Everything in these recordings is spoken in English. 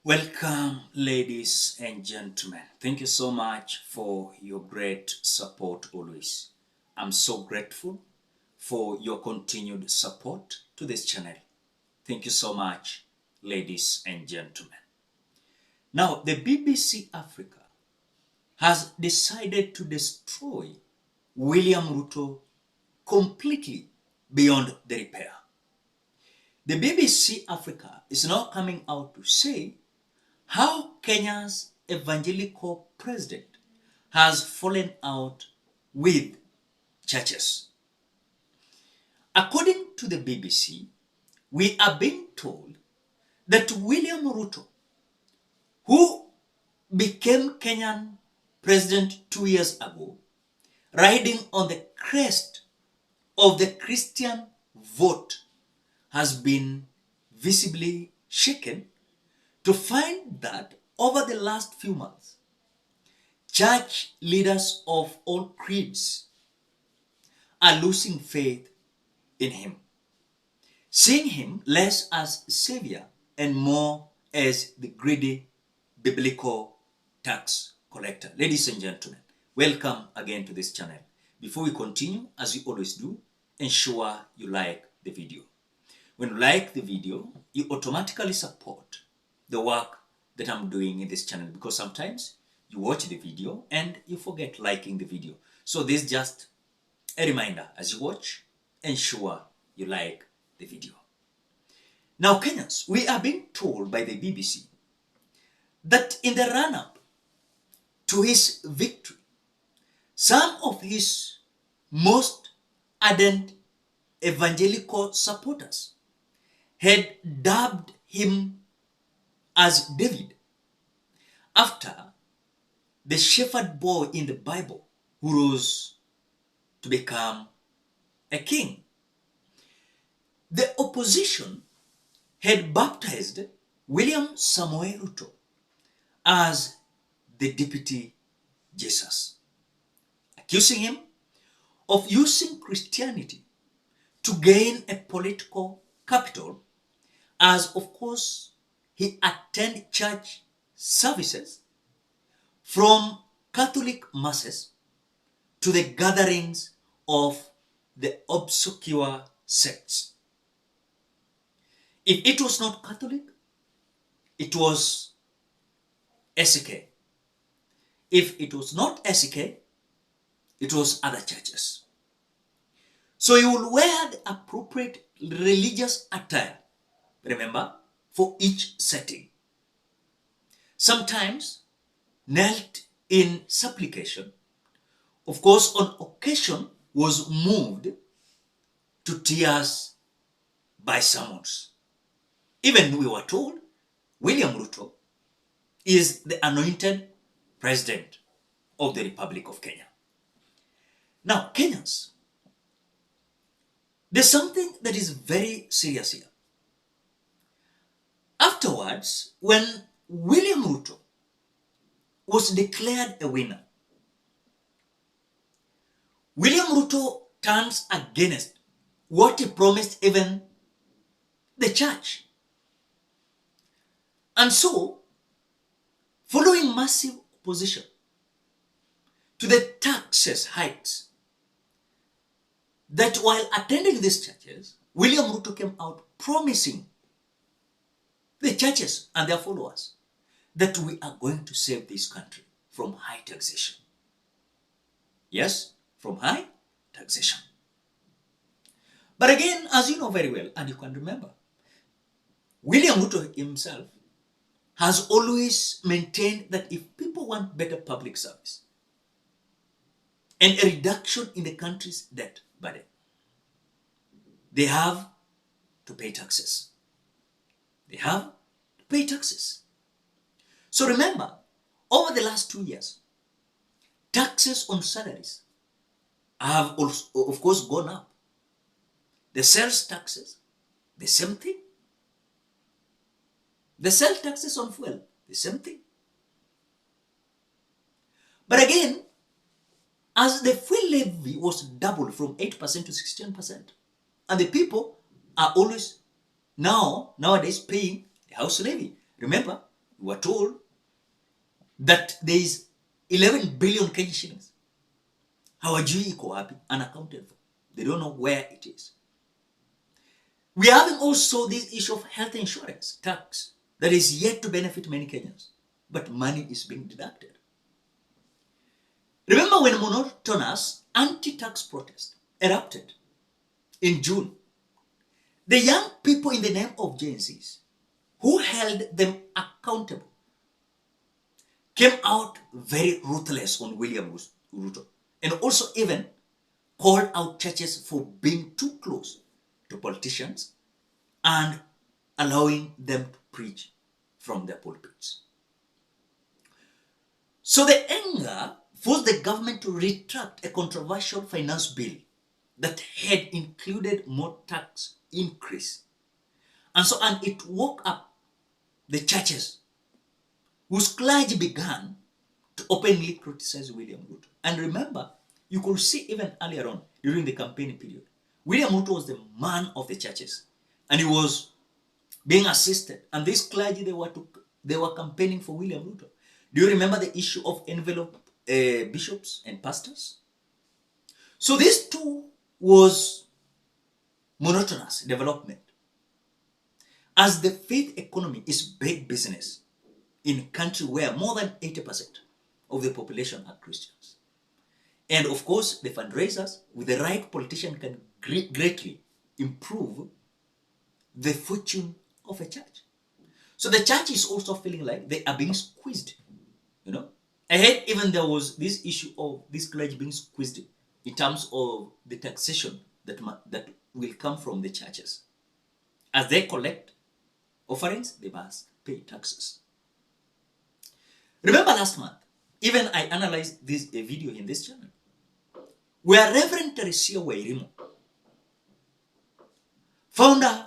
Welcome, ladies and gentlemen. Thank you so much for your great support always. I'm so grateful for your continued support to this channel. Thank you so much, ladies and gentlemen. Now, the BBC Africa has decided to destroy William Ruto completely beyond the repair. The BBC Africa is now coming out to say how Kenya's evangelical president has fallen out with churches. According to the BBC, we are being told that William Ruto, who became Kenyan president 2 years ago, riding on the crest of the Christian vote, has been visibly shaken to find that over the last few months, church leaders of all creeds are losing faith in him, seeing him less as savior and more as the greedy biblical tax collector. Ladies and gentlemen, welcome again to this channel. Before we continue, as we always do, ensure you like the video. When you like the video, you automatically support the work that I'm doing in this channel, because sometimes you watch the video and you forget liking the video. So this is just a reminder: as you watch, ensure you like the video. Now, Kenyans, we are being told by the BBC that in the run-up to his victory, some of his most ardent evangelical supporters had dubbed him as David, after the shepherd boy in the Bible who rose to become a king. The opposition had baptized William Samoei Ruto as the deputy Jesus, accusing him of using Christianity to gain a political capital, as of course he attended church services from Catholic masses to the gatherings of the obscure sects. If it was not Catholic, it was SK. If it was not SK, it was other churches. So you will wear the appropriate religious attire, remember, for each setting. Sometimes knelt in supplication, of course on occasion was moved to tears by sermons. Even we were told William Ruto is the anointed president of the Republic of Kenya. Now, Kenyans, there's something that is very serious here. Afterwards, when William Ruto was declared a winner, William Ruto turns against what he promised even the church. And so, following massive opposition to the taxes hikes, that while attending these churches, William Ruto came out promising the churches and their followers that we are going to save this country from high taxation. Yes, from high taxation. But again, as you know very well, and you can remember, William Ruto himself has always maintained that if people want better public service and a reduction in the country's debt burden, they have to pay taxes. They have to pay taxes. So remember, over the last 2 years, taxes on salaries have also, of course, gone up. The sales taxes, the same thing. The sales taxes on fuel, the same thing. But again, as the fuel levy was doubled from 8% to 16%, and the people are always nowadays paying the house levy. Remember, We were told that there is 11 billion Kenyan shillings. Hawajui iko wapi, unaccounted for. They don't know where it is. We are having also this issue of health insurance tax that is yet to benefit many Kenyans, but money is being deducted. Remember when monotonous anti-tax protest erupted in June? The young people in the name of Gen Zs who held them accountable came out very ruthless on William Ruto, and also even called out churches for being too close to politicians and allowing them to preach from their pulpits. So the anger forced the government to retract a controversial finance bill that had included more tax increase. And it woke up the churches whose clergy began to openly criticize William Ruto. And remember, you could see even earlier on during the campaign period, William Ruto was the man of the churches, and he was being assisted. And this clergy, they were campaigning for William Ruto. Do you remember the issue of envelope bishops and pastors? So this too was monotonous development, as the faith economy is big business in a country where more than 80% of the population are Christians. And of course, the fundraisers with the right politician can greatly improve the fortune of a church. So the church is also feeling like they are being squeezed, you know. I heard even there was this issue of this clergy being squeezed in terms of the taxation that will come from the churches. As they collect offerings, they must pay taxes. Remember last month, even I analyzed this a video in this channel, where Reverend Teresia Wairimo, founder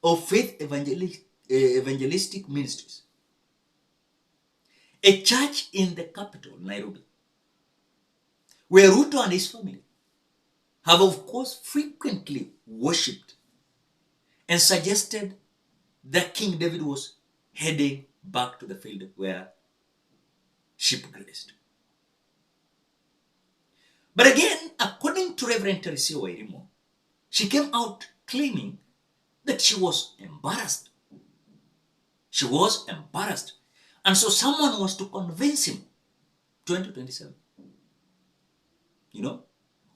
of Faith Evangelistic Ministries, a church in the capital, Nairobi, where Ruto and his family have of course frequently worshipped and suggested that King David was heading back to the field where sheep grazed. But again, according to Reverend Teresia Wairimo, she came out claiming that she was embarrassed. She was embarrassed. And so someone was to convince him 2027. You know?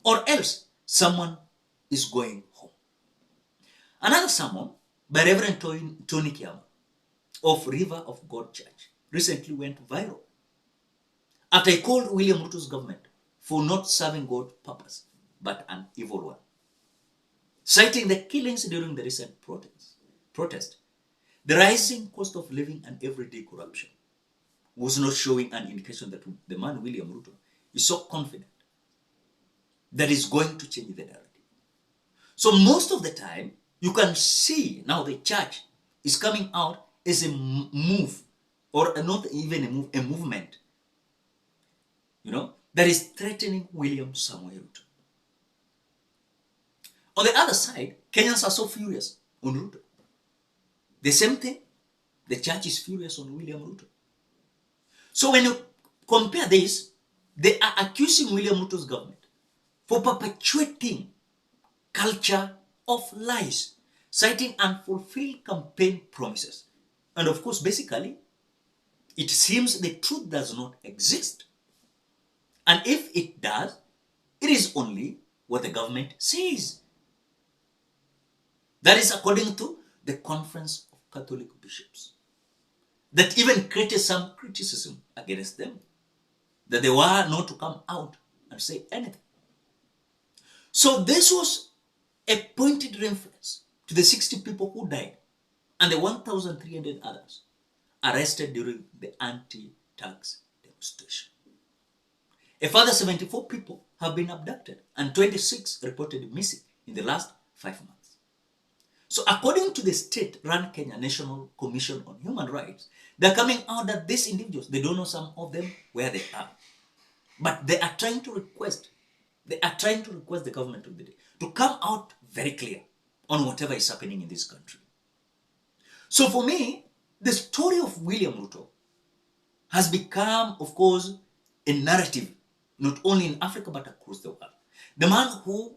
Or else someone is going home. Another sermon by Reverend Tony Kiama of River of God Church recently went viral after he called William Ruto's government for not serving God's purpose, but an evil one. Citing the killings during the recent protest, the rising cost of living and everyday corruption was not showing an indication that the man William Ruto is so confident that he's going to change the narrative. So most of the time, you can see now the church is coming out as a move, or not even a move, a movement, you know, that is threatening William Samoei Ruto. On the other side, Kenyans are so furious on Ruto. The same thing, the church is furious on William Ruto. So when you compare this, they are accusing William Ruto's government for perpetuating culture of lies, citing unfulfilled campaign promises. And of course, basically, it seems the truth does not exist. And if it does, it is only what the government says. That is according to the Conference of Catholic Bishops, that even created some criticism against them, that they were not to come out and say anything. So this was a pointed reference to the 60 people who died and the 1,300 others arrested during the anti-tax demonstration. A further 74 people have been abducted and 26 reported missing in the last 5 months. So according to the state-run Kenya National Commission on Human Rights, they're coming out that these individuals, they don't know some of them where they are. But they are trying to request the government of the day to come out very clear on whatever is happening in this country. So for me, The story of William Ruto has become, of course, a narrative, not only in Africa but across the world. The man who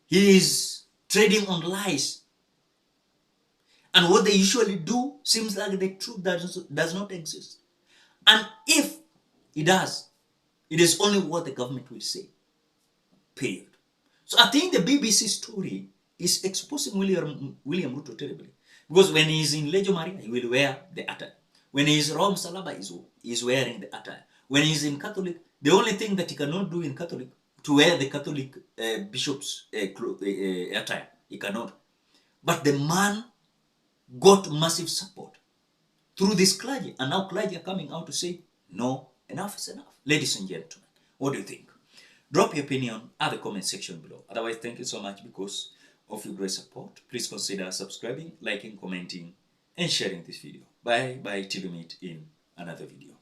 he is trading on lies, and what they usually do seems like the truth does not exist. And if it does, it is only what the government will say. Period. So I think the BBC story is exposing William Ruto terribly. Because when he's in Legio Maria, he will wear the attire. When he's Rome Salaba, he's wearing the attire. When he's in Catholic, the only thing that he cannot do in Catholic, to wear the Catholic bishop's attire. He cannot. But the man got massive support through this clergy. And now clergy are coming out to say, no, enough is enough. Ladies and gentlemen, what do you think? Drop your opinion at the comment section below. Otherwise, thank you so much because of your great support. Please consider subscribing, liking, commenting, and sharing this video. Bye bye till we meet in another video.